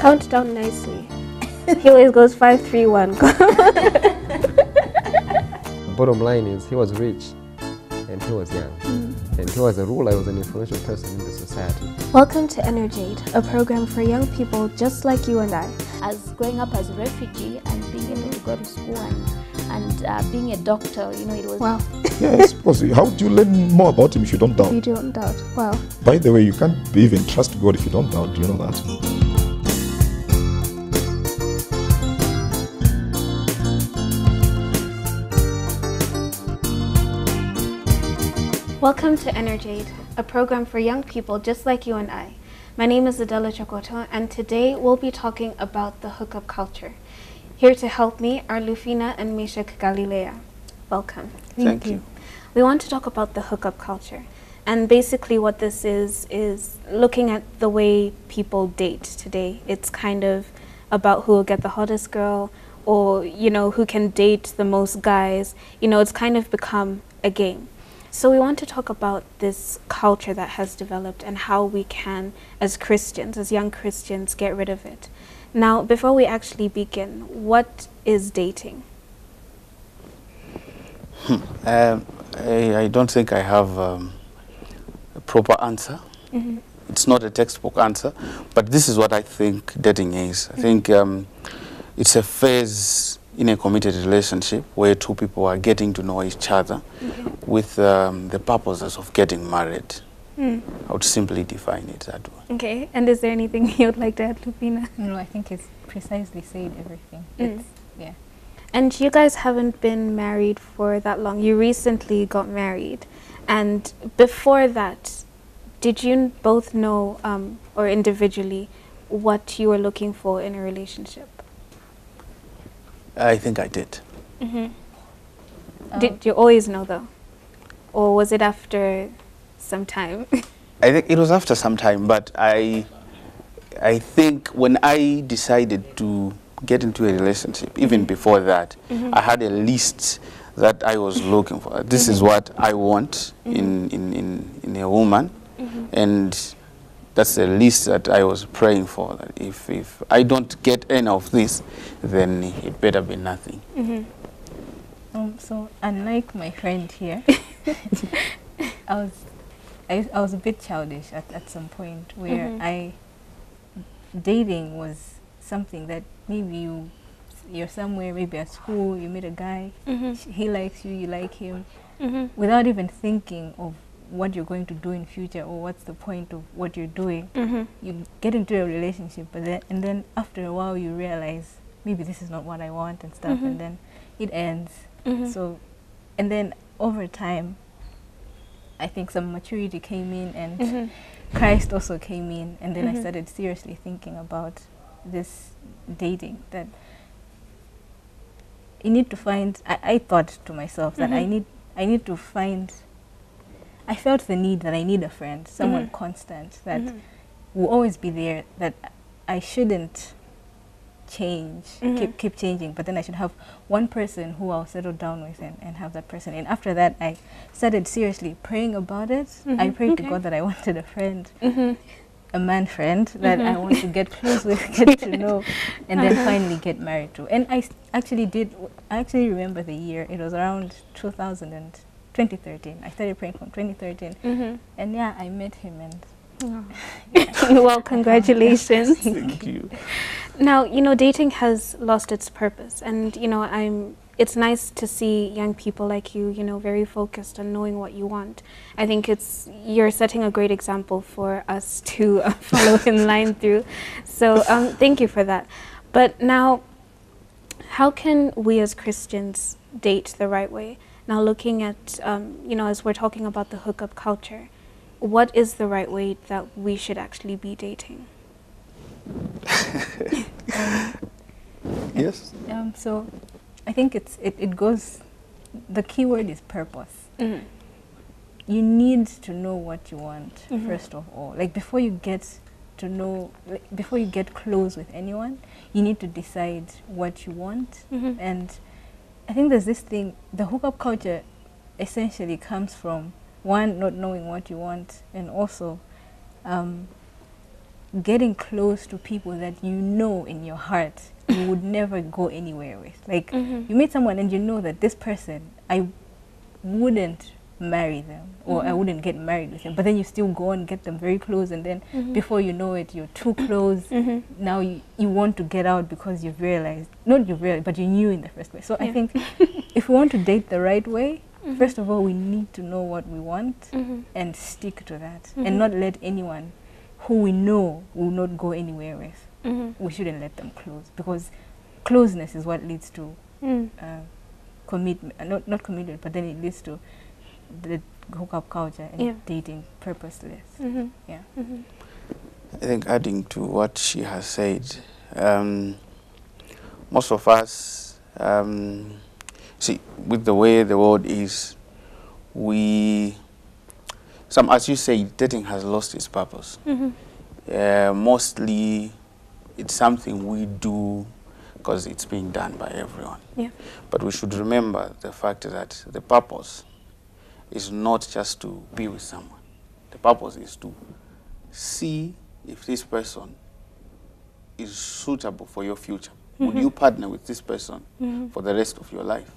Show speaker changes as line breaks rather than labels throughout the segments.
Count down nicely. He always goes 5, 3, 1.
The bottom line is he was rich and he was young. And he was a ruler, he was an influential person in the society.
Welcome to Energ-Aid, a program for young people just like you and I.
As growing up as a refugee and being able to go to school and being a doctor, you know, it was...
Wow.
Yes, because how do you learn more about him if you don't doubt?
You don't doubt. Wow.
By the way, you can't even trust God if you don't doubt. Do you know that?
Welcome to Energ-Aid, a program for young people just like you and I. My name is Adela, and today we'll be talking about the hookup culture. Here to help me are Lufina and Mischeck Galileya. Welcome.
Thank you.
We want to talk about the hookup culture. And basically what this is looking at the way people date today. It's kind of about who will get the hottest girl or, you know, who can date the most guys. You know, it's kind of become a game. So we want to talk about this culture that has developed and how we can, as Christians, as young Christians, get rid of it. Now, before we actually begin, what is dating?
I don't think I have a proper answer. It's not a textbook answer, but this is what I think dating is. I think it's a phase in a committed relationship where two people are getting to know each other with the purposes of getting married. I would simply define it that way.
Okay, and is there anything you'd like to add, Lufina?
No, I think it's precisely said everything. It's, yeah.
And you guys haven't been married for that long. You recently got married. And before that, did you both know, or individually, what you were looking for in a relationship?
I think I did.
Did you always know, though? Or was it after some time?
I think it was after some time, but I think when I decided to get into a relationship, even before that, I had a list that I was looking for. This is what I want in a woman, and that's the list that I was praying for. That if I don't get any of this, then it better be nothing.
So unlike my friend here, I was a bit childish at some point where dating was something that maybe you're somewhere, maybe at school, you meet a guy, he likes you, you like him, without even thinking of what you're going to do in future or what's the point of what you're doing. You get into a relationship, and then after a while you realize maybe this is not what I want and stuff, and then it ends. So, and then over time, I think some maturity came in, and Christ also came in, and then I started seriously thinking about this dating, that you need to find, I thought to myself that I need to find, I felt the need that I need a friend, someone constant, that will always be there, that I shouldn't change, keep changing, but then I should have one person who I'll settle down with and have that person. And after that, I started seriously praying about it. I prayed to God that I wanted a friend, a man friend that I want to get close with, get to know, and then finally get married to. And I actually remember the year. It was around 2013. I started praying from 2013. And yeah, I met him, and
well, congratulations.
Thank you.
Now, you know, dating has lost its purpose, and you know, it's nice to see young people like you, you know, very focused on knowing what you want. I think you're setting a great example for us to follow in line through. So thank you for that. But now, how can we as Christians date the right way? Now, looking at, you know, as we're talking about the hookup culture, what is the right way that we should actually be dating?
Yes.
So I think it goes, the key word is purpose. You need to know what you want, first of all. Like before you get to know, before you get close with anyone, you need to decide what you want. And I think there's this thing, the hookup culture essentially comes from, one, not knowing what you want, and also getting close to people that you know in your heart you would never go anywhere with. Like, you meet someone and you know that this person, I wouldn't marry them, or I wouldn't get married with them, but then you still go and get them very close, and then before you know it, you're too close. Now you want to get out because you've realized, not you've realized, but you knew in the first place. So I think if we want to date the right way, first of all, we need to know what we want and stick to that, and not let anyone who we know will not go anywhere with. We shouldn't let them close, because closeness is what leads to commitment, not commitment, but then it leads to the hookup culture and dating purposeless. Yeah.
I think adding to what she has said, most of us, see, with the way the world is, as you say, dating has lost its purpose. Mostly, it's something we do because it's being done by everyone. But we should remember the fact that the purpose is not just to be with someone. The purpose is to see if this person is suitable for your future. Would you partner with this person for the rest of your life?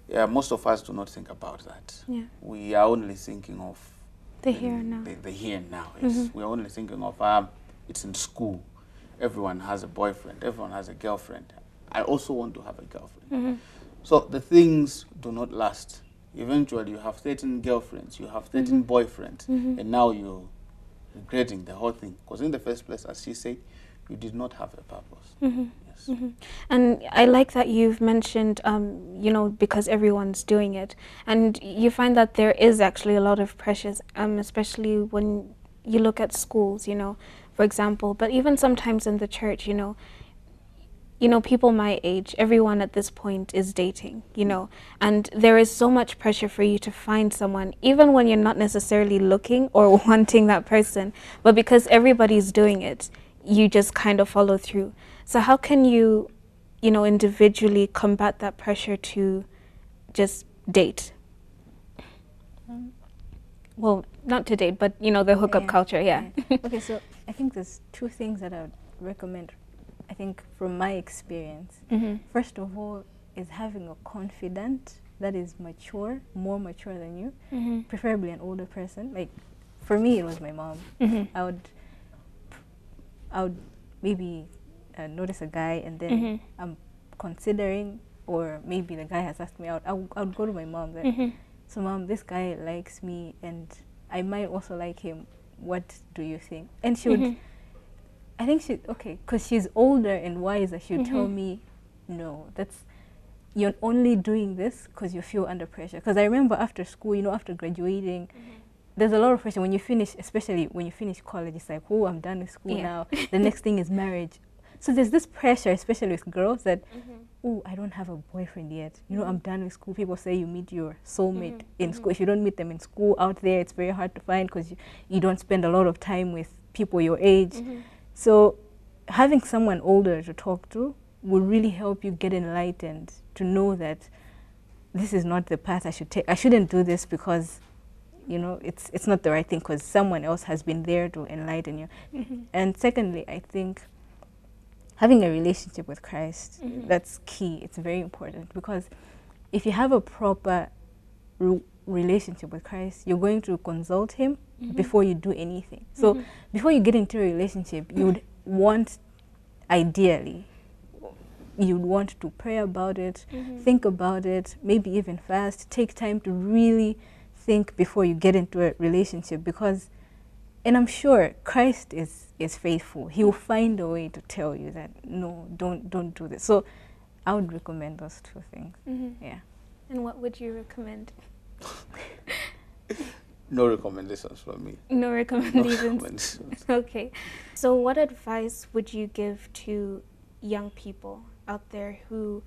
Yeah, most of us do not think about that. We are only thinking of
the here and now.
The here and now. Yes. We are only thinking of it's in school. Everyone has a boyfriend. Everyone has a girlfriend. I also want to have a girlfriend. So the things do not last. Eventually, you have 13 girlfriends, you have 13 boyfriends, and now you're regretting the whole thing. Because in the first place, as she said, you did not have a purpose. Yes.
And I like that you've mentioned, you know, because everyone's doing it. And you find that there is actually a lot of pressures, especially when you look at schools, you know, for example, but even sometimes in the church, you know, people my age, everyone at this point is dating, you know, and there is so much pressure for you to find someone, even when you're not necessarily looking or wanting that person, but because everybody's doing it, you just kind of follow through. So how can you, you know, individually combat that pressure to just date? Well, not to date, but, you know, the hookup culture,
Okay, so I think there's two things that I would recommend. I think from my experience, first of all, is having a confidant that is mature, more mature than you, preferably an older person. Like, for me, it was my mom. I would maybe notice a guy, and then I'm considering, or maybe the guy has asked me out, I would go to my mom. So, Mom, this guy likes me, and I might also like him. What do you think? And she would... I think because she's older and wiser, she would tell me, no, you're only doing this because you feel under pressure. Because I remember after school, you know, after graduating, there's a lot of pressure when you finish, especially when you finish college. It's like, oh, I'm done with school now. The next thing is marriage. So there's this pressure, especially with girls, that, oh, I don't have a boyfriend yet. You know, I'm done with school. People say you meet your soulmate in school. If you don't meet them in school, out there, it's very hard to find because you don't spend a lot of time with people your age. So having someone older to talk to will really help you get enlightened, to know that this is not the path I should take. I shouldn't do this because, you know, it's not the right thing, because someone else has been there to enlighten you. And secondly, I think having a relationship with Christ, that's key. It's very important, because if you have a proper relationship with Christ, you're going to consult him before you do anything. So before you get into a relationship, you would want, ideally, you'd want to pray about it, think about it, maybe even fast, take time to really think before you get into a relationship, because, and I'm sure Christ is faithful. He will find a way to tell you that, no, don't do this. So I would recommend those two things. Yeah.
And what would you recommend?
No recommendations from me.
No recommendations?
No recommendations.
Okay. So what advice would you give to young people out there who,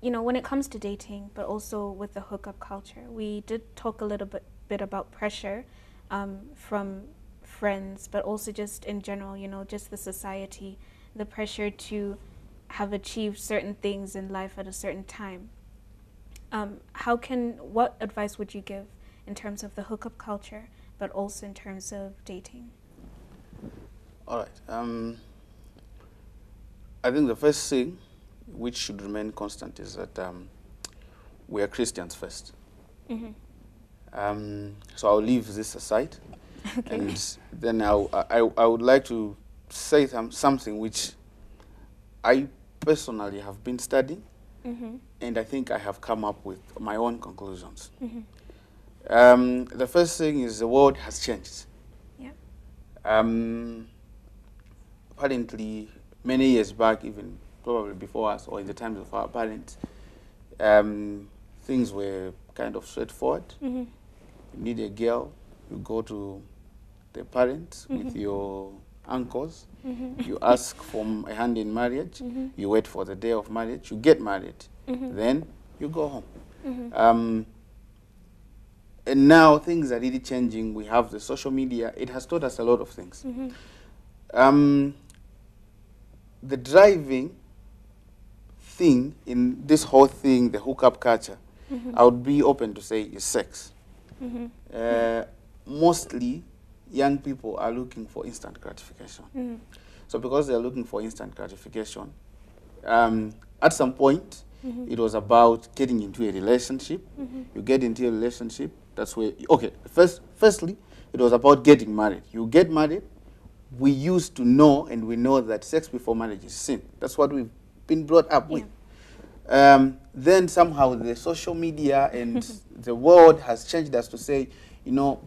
you know, when it comes to dating, but also with the hookup culture? We did talk a little bit about pressure from friends, but also just in general, you know, just the society, the pressure to have achieved certain things in life at a certain time. What advice would you give in terms of the hookup culture, but also in terms of dating?
All right. I think the first thing which should remain constant is that we are Christians first. So I'll leave this aside, and then I would like to say something which I personally have been studying, and I think I have come up with my own conclusions. The first thing is the world has changed.
Yeah.
Apparently, many years back, even probably before us or in the times of our parents, things were kind of straightforward. You need a girl, you go to the parents with your uncles, you ask for a hand in marriage, you wait for the day of marriage, you get married, then you go home. And now things are really changing. We have the social media. It has taught us a lot of things. The driving thing in this whole thing, the hookup culture, I would be open to say is sex. Mostly, young people are looking for instant gratification. So because they're looking for instant gratification, at some point, it was about getting into a relationship. You get into a relationship, that's where, okay, firstly, it was about getting married. You get married, we used to know, and we know that sex before marriage is sin. That's what we've been brought up with. Then somehow the social media and the world has changed us to say, you know,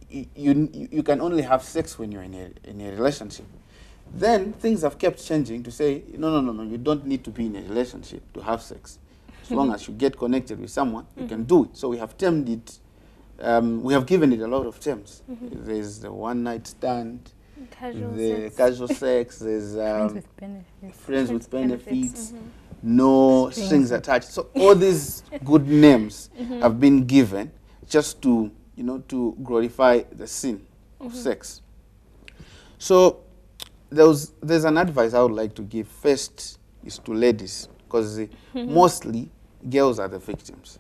you can only have sex when you're in a relationship. Then things have kept changing to say, no, you don't need to be in a relationship to have sex. As long as you get connected with someone, you can do it. So we have termed it, we have given it a lot of terms. There's the one-night stand, casual sex, there's friends with benefits, no strings attached. So all these good names have been given just to, to glorify the sin of sex. So there's an advice I would like to give. First is to ladies, because mostly girls are the victims.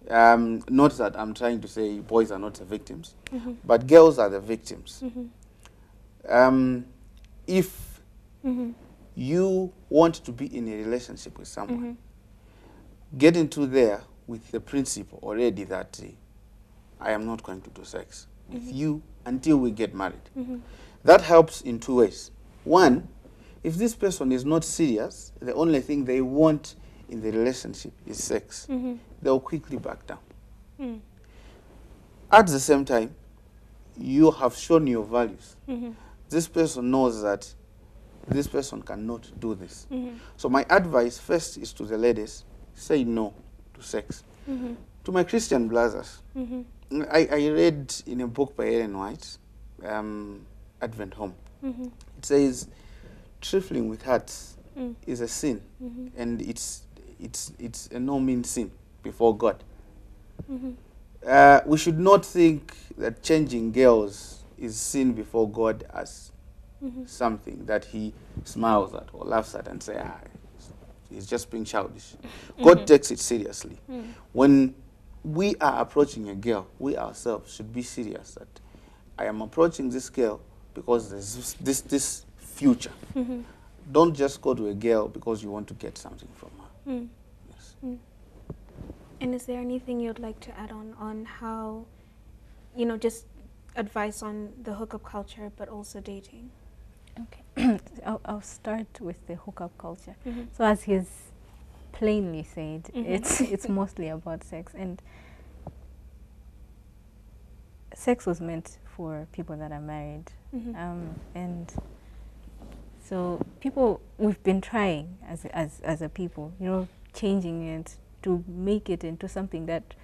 Not that I'm trying to say boys are not the victims, but girls are the victims. If you want to be in a relationship with someone, get into there with the principle already that I am not going to do sex with you until we get married. That helps in two ways. One, if this person is not serious, the only thing they want in the relationship is sex, they'll quickly back down. At the same time, you have shown your values. This person knows that this person cannot do this. So my advice first is to the ladies, say no to sex. To my Christian brothers, I read in a book by Ellen White, Advent Home. It says, trifling with hearts is a sin, and it's a no mean sin before God. We should not think that changing girls is sin before God as something that he smiles at or laughs at and say, he's just being childish. God takes it seriously. When we are approaching a girl, we ourselves should be serious that I am approaching this girl because there's this future. Don't just go to a girl because you want to get something from her. Yes.
And is there anything you'd like to add on how, just advice on the hookup culture, but also dating?
Okay, I'll start with the hookup culture. So as he's plainly said, it's mostly about sex, and sex was meant for people that are married, and so we've been trying as a people, changing it to make it into something that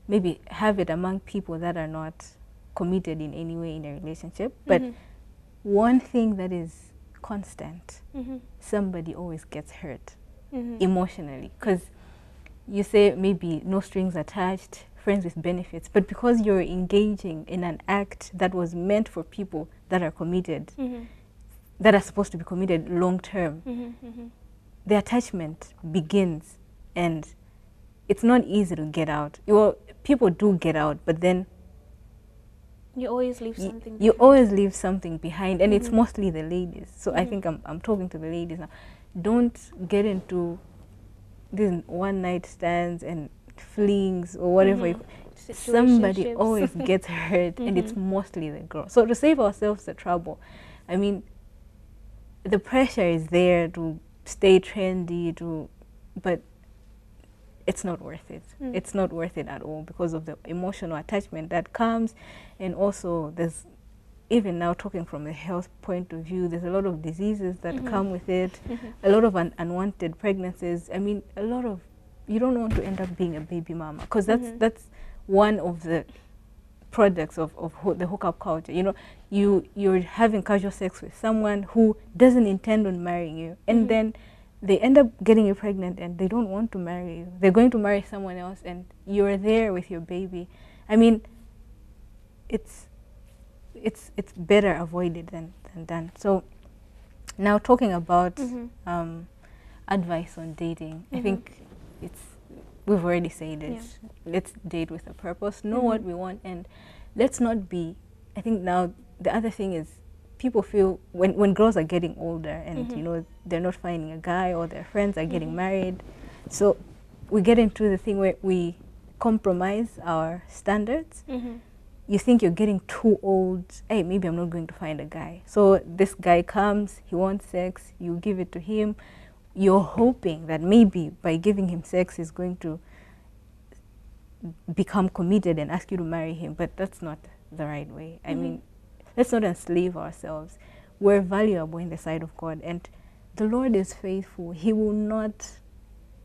maybe have it among people that are not committed in any way in a relationship, but one thing that is constant, somebody always gets hurt emotionally, because you say maybe no strings attached, friends with benefits, but because you're engaging in an act that was meant for people that are committed, that are supposed to be committed long term, the attachment begins, and it's not easy to get out. People do get out, but then
You always leave something
You
behind.
always leave something behind, and it's mostly the ladies. So I think I'm talking to the ladies now. Don't get into these one night stands and flings or whatever. Somebody
Situationships.
always gets hurt, and it's mostly the girl. So to save ourselves the trouble, I mean, the pressure is there to stay trendy, but it's not worth it. It's not worth it at all because of the emotional attachment that comes, and also there's, even now talking from a health point of view, there's a lot of diseases that come with it, a lot of unwanted pregnancies. I mean, a lot of, you don't want to end up being a baby mama, because that's one of the products of the hookup culture. You know, you're having casual sex with someone who doesn't intend on marrying you, and then they end up getting you pregnant and they don't want to marry you. They're going to marry someone else, and you're there with your baby. I mean, it's better avoided than done. So now talking about advice on dating, I think we've already said it. Yeah. Let's date with a purpose, know what we want, and let's not be, I think now the other thing is, people feel when girls are getting older and you know, they're not finding a guy, or their friends are getting married, so we get into the thing where we compromise our standards. You think you're getting too old, hey, maybe I'm not going to find a guy. So this guy comes, he wants sex, you give it to him. You're hoping that maybe by giving him sex, he's going to become committed and ask you to marry him. But that's not the right way. I mean, let's not enslave ourselves. We're valuable in the sight of God, and the Lord is faithful. He will not,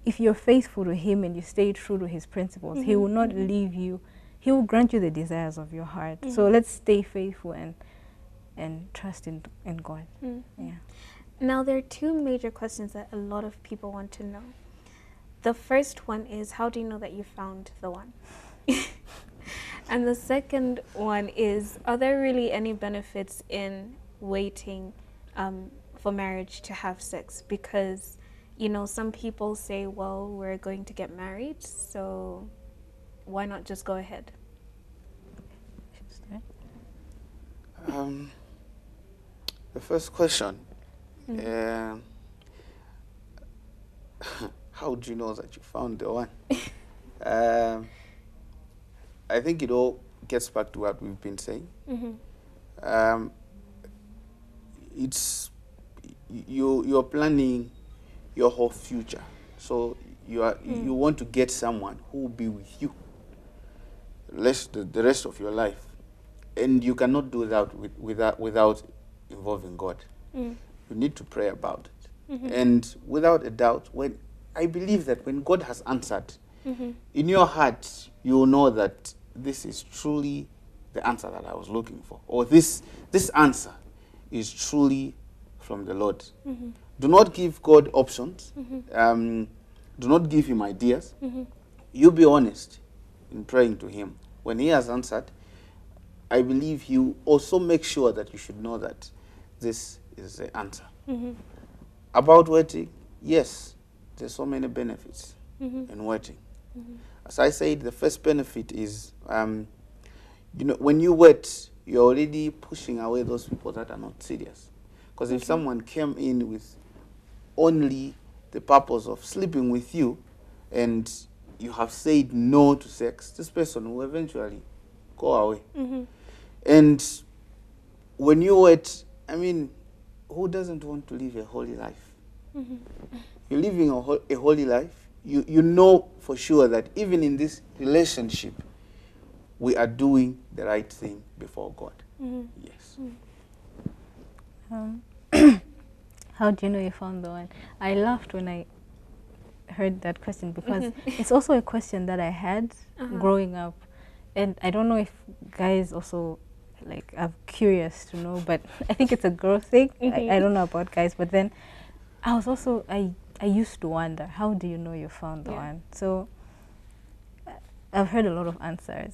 if you're faithful to him and you stay true to his principles, he will not leave you. He will grant you the desires of your heart. So let's stay faithful and trust in God. Yeah.
Now, there are two major questions that a lot of people want to know. The first one is, how do you know that you found the one? And the second one is, are there really any benefits in waiting for marriage to have sex? Because, you know, some people say, well, we're going to get married, so why not just go ahead?
The first question, how do you know that you found the one? I think it all gets back to what we've been saying. It's you're planning your whole future, so you want to get someone who will be with you the rest of your life, and you cannot do that without involving God. You need to pray about it, and without a doubt, I believe that when God has answered, in your heart you will know that this is truly the answer that I was looking for, or this answer is truly from the Lord. Do not give God options. Do not give him ideas. You be honest in praying to him. When he has answered, I believe he will also make sure that you should know that this is the answer. About waiting, yes, there's so many benefits in waiting. As I said, the first benefit is, you know, when you wait, you're already pushing away those people that are not serious. Because if someone came in with only the purpose of sleeping with you, and you have said no to sex, this person will eventually go away. And when you wait, I mean, who doesn't want to live a holy life? You're living a holy life. You know for sure that even in this relationship, we are doing the right thing before God. Yes.
How do you know you found the one? I laughed when I heard that question, because it's also a question that I had growing up, and I don't know if guys also like are curious to know, but I think it's a girl thing. I don't know about guys, but then I was also I used to wonder, how do you know you found the one? So I've heard a lot of answers.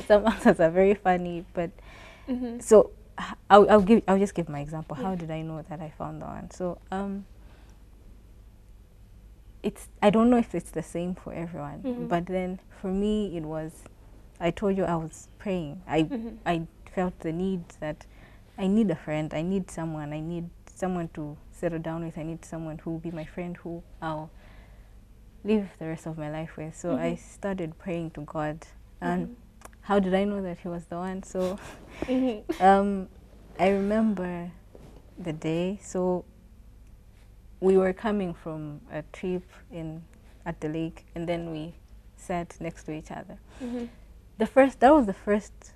Some answers are very funny, but so I'll just give my example. How did I know that I found the one? So I don't know if it's the same for everyone, but then for me it was, I told you I was praying. I felt the need that I need a friend, I need someone to settle down with, I need someone who will be my friend, who I'll live the rest of my life with. So I started praying to God. And how did I know that he was the one? So I remember the day. So we were coming from a trip at the lake, and then we sat next to each other. That was the first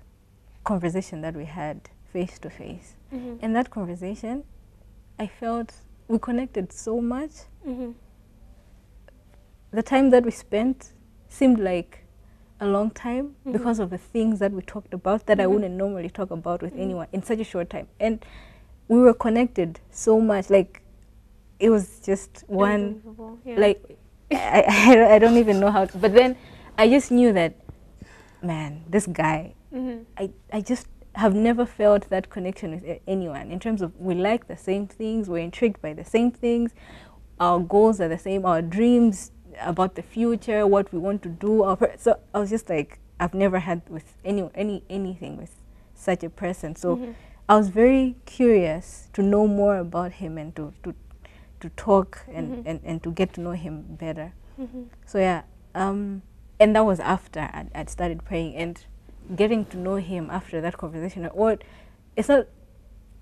conversation that we had face to face. And that conversation, I felt we connected so much. The time that we spent seemed like a long time because of the things that we talked about that I wouldn't normally talk about with anyone in such a short time. And we were connected so much, like it was just one, like I don't even know how to, but then I just knew that, man, this guy, I just have never felt that connection with anyone in terms of we like the same things, we're intrigued by the same things, our goals are the same, our dreams about the future, what we want to do. So I was just like, I've never had with anything with such a person. So I was very curious to know more about him and to talk and to get to know him better. So yeah, and that was after I'd started praying and getting to know him after that conversation. Or it's not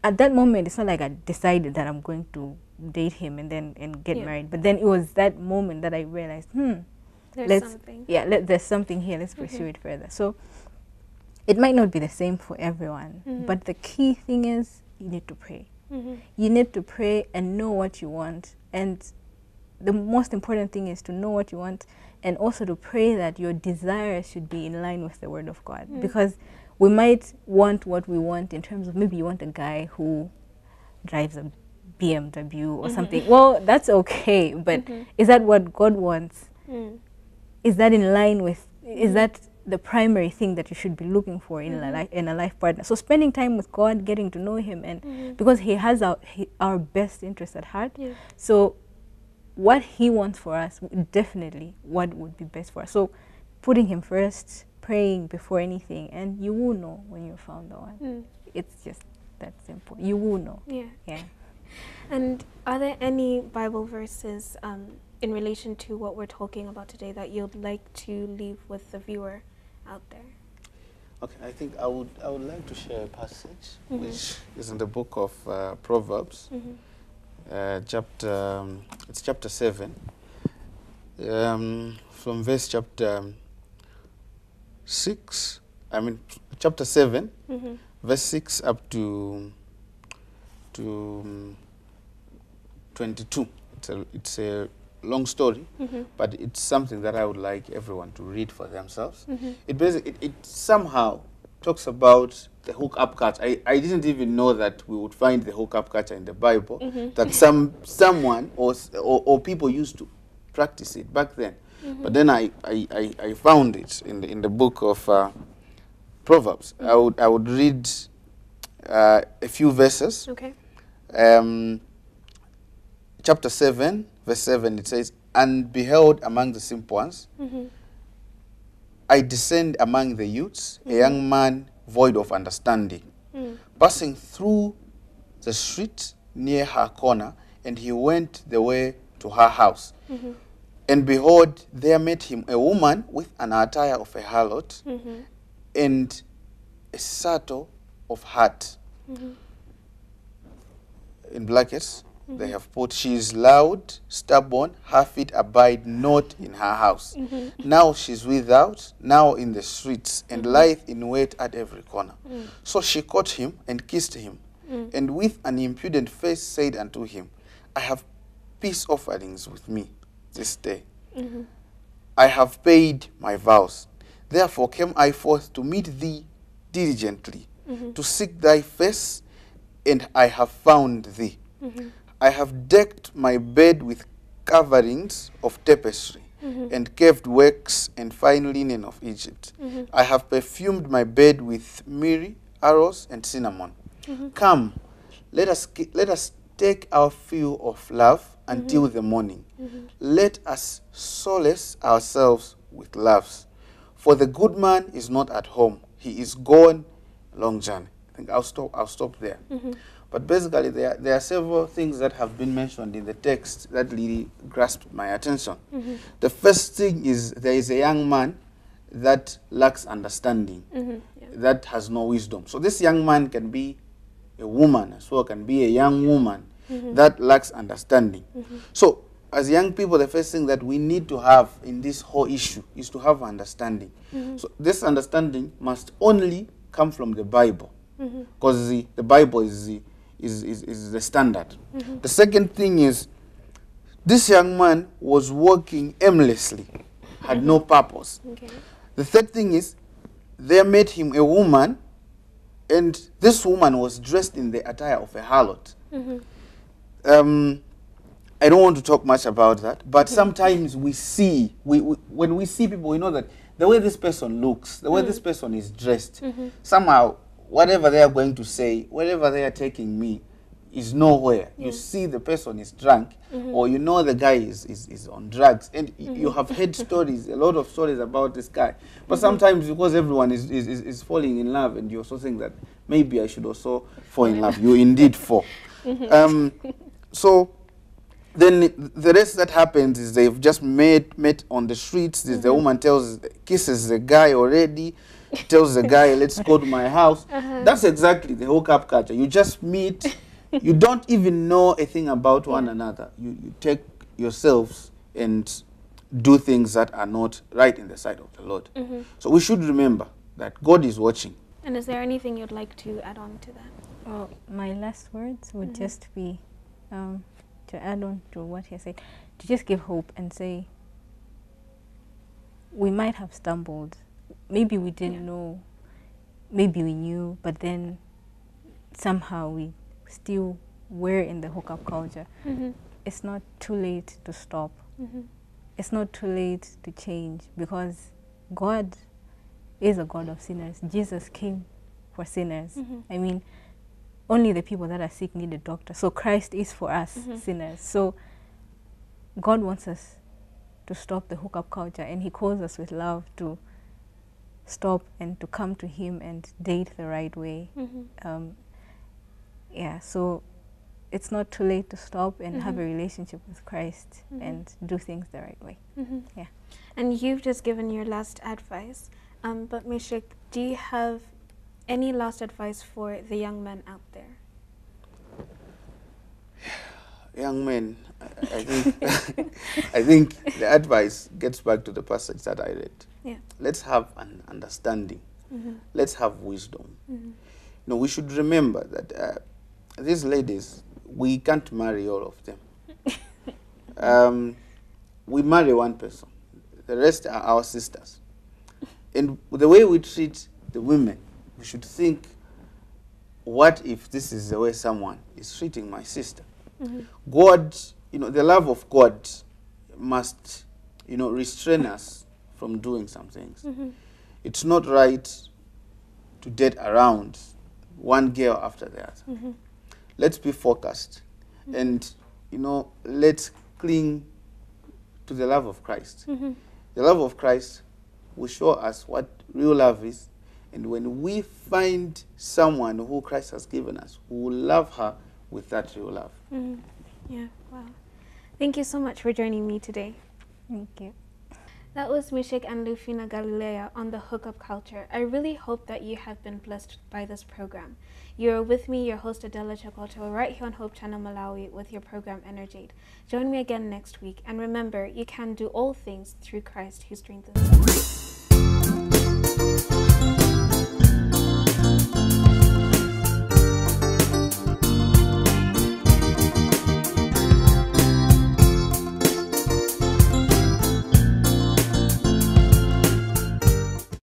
at that moment. It's not like I decided that I'm going to date him and get married. But then it was that moment that I realized, there's something here. Let's pursue it further. So it might not be the same for everyone, but the key thing is you need to pray. You need to pray and know what you want. And the most important thing is to know what you want and also to pray that your desires should be in line with the Word of God. Because we might want what we want in terms of maybe you want a guy who drives a BMW or something. Well, that's okay, but is that what God wants? Is that in line with, is that the primary thing that you should be looking for in a life partner? So spending time with God, getting to know him, and because he has our best interest at heart. So what he wants for us, definitely what would be best for us. So putting him first, praying before anything, and you will know when you found the one. It's just that simple. You will know. Yeah.
And are there any Bible verses in relation to what we're talking about today that you'd like to leave with the viewer out there?
Okay, I think I would like to share a passage which is in the book of Proverbs, it's chapter 7, from verse chapter 6. I mean chapter 7, verse 6 up to 22. It's a long story, but it's something that I would like everyone to read for themselves. It somehow talks about the hookup culture. I didn't even know that we would find the hookup culture in the Bible, that someone or people used to practice it back then. But then I found it in the book of Proverbs. I would read a few verses.
Okay.
Chapter 7, verse 7, it says, "And beheld among the simple ones, I descend among the youths, a young man void of understanding, passing through the street near her corner, and he went the way to her house. And behold, there met him a woman with an attire of a harlot, and a saddle of hat." In brackets, they have put, "She is loud, stubborn, her feet abide not in her house. Now she's without, now in the streets, and lieth in wait at every corner. So she caught him and kissed him, and with an impudent face said unto him, I have peace offerings with me this day. I have paid my vows. Therefore came I forth to meet thee diligently, to seek thy face, and I have found thee. I have decked my bed with coverings of tapestry, and carved works and fine linen of Egypt. I have perfumed my bed with myrrh, aloes, and cinnamon. Come, let us take our fill of love until the morning. Let us solace ourselves with laughs. For the good man is not at home. He is gone long journey. I think I'll stop there. But basically, there are several things that have been mentioned in the text that really grasped my attention. The first thing is there is a young man that lacks understanding, that has no wisdom. So this young man can be a woman as well, can be a young woman that lacks understanding. So as young people, the first thing that we need to have in this whole issue is to have understanding. So this understanding must only come from the Bible, because the Bible is the standard. The second thing is this young man was walking aimlessly, had no purpose. The third thing is they met him a woman, and this woman was dressed in the attire of a harlot. I don't want to talk much about that, but sometimes we see, when we see people, we know that the way this person looks, the way this person is dressed, somehow, whatever they are going to say, wherever they are taking me, is nowhere. You see the person is drunk, or you know the guy is on drugs, and you have heard stories, a lot of stories about this guy. But sometimes because everyone is falling in love, and you also think that maybe I should also fall in love. You indeed fall. So then the rest that happens is they've just met on the streets. The woman kisses the guy already, tells the guy, let's go to my house. That's exactly the hookup culture. You just meet. You don't even know a thing about one another. You take yourselves and do things that are not right in the sight of the Lord. So we should remember that God is watching.
And is there anything you'd like to add on to that?
Well, my last words would just be to add on to what he said, to just give hope and say, we might have stumbled. Maybe we didn't know. Maybe we knew, but then somehow we still were in the hookup culture. It's not too late to stop. It's not too late to change, because God is a God of sinners. Jesus came for sinners. I mean, only the people that are sick need a doctor. So Christ is for us sinners. So God wants us to stop the hookup culture, and he calls us with love to stop and to come to him and date the right way. Yeah, so it's not too late to stop and have a relationship with Christ and do things the right way. Yeah.
And you've just given your last advice, but Mischeck, do you have any last advice for the young men out there?
Young men, I think I think the advice gets back to the passage that I read. Let's have an understanding. Let's have wisdom. No, we should remember that these ladies, we can't marry all of them. We marry one person. The rest are our sisters. And the way we treat the women, we should think, what if this is the way someone is treating my sister? God, the love of God must, restrain us from doing some things. It's not right to date around one girl after the other. Let's be focused, and let's cling to the love of Christ. The love of Christ will show us what real love is, and when we find someone who Christ has given us, we will love her with that real love.
Yeah, wow. Thank you so much for joining me today.
Thank you.
That was Mischeck and Lufina Galileya on the hookup culture. I really hope that you have been blessed by this program. You're with me, your host Adela, right here on Hope Channel Malawi with your program Energ-Aid. Join me again next week, and remember, you can do all things through Christ who strengthens us.